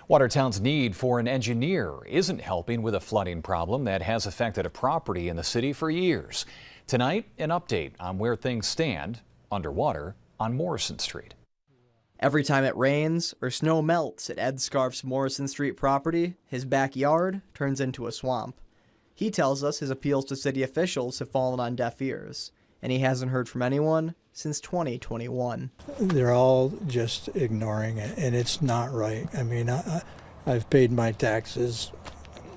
Watertown's need for an engineer isn't helping with a flooding problem that has affected a property in the city for years. Tonight, an update on where things stand underwater on Morrison Street. Every time it rains or snow melts at Ed Scarf's Morrison Street property, his backyard turns into a swamp. He tells us his appeals to city officials have fallen on deaf ears, and he hasn't heard from anyone since 2021. They're all just ignoring it, and it's not right. I mean, I've paid my taxes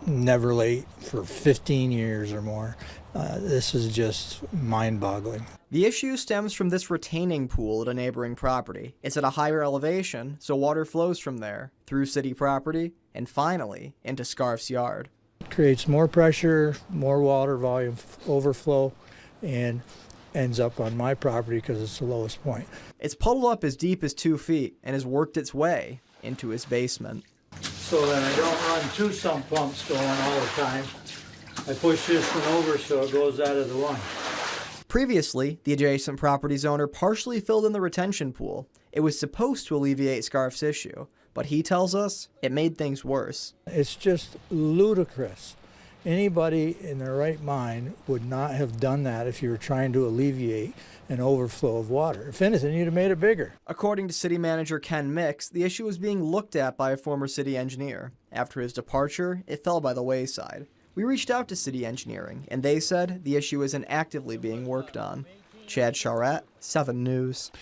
never late for 15 years or more. This is just mind-boggling. The issue stems from this retaining pool at a neighboring property. It's at a higher elevation, so water flows from there, through city property, and finally into Scarf's yard. It creates more pressure, more water volume overflow, and ends up on my property because it's the lowest point. It's puddled up as deep as 2 feet and has worked its way into his basement. So that I don't run two sump pumps going all the time, I push this one over so it goes out of the one. Previously, the adjacent property's owner partially filled in the retention pool. It was supposed to alleviate Scarf's issue, but he tells us it made things worse. It's just ludicrous. Anybody in their right mind would not have done that if you were trying to alleviate an overflow of water. If anything, you'd have made it bigger. According to city manager Ken Mix, the issue was being looked at by a former city engineer. After his departure, it fell by the wayside. We reached out to city engineering, and they said the issue isn't actively being worked on. Chad Charette, 7 News.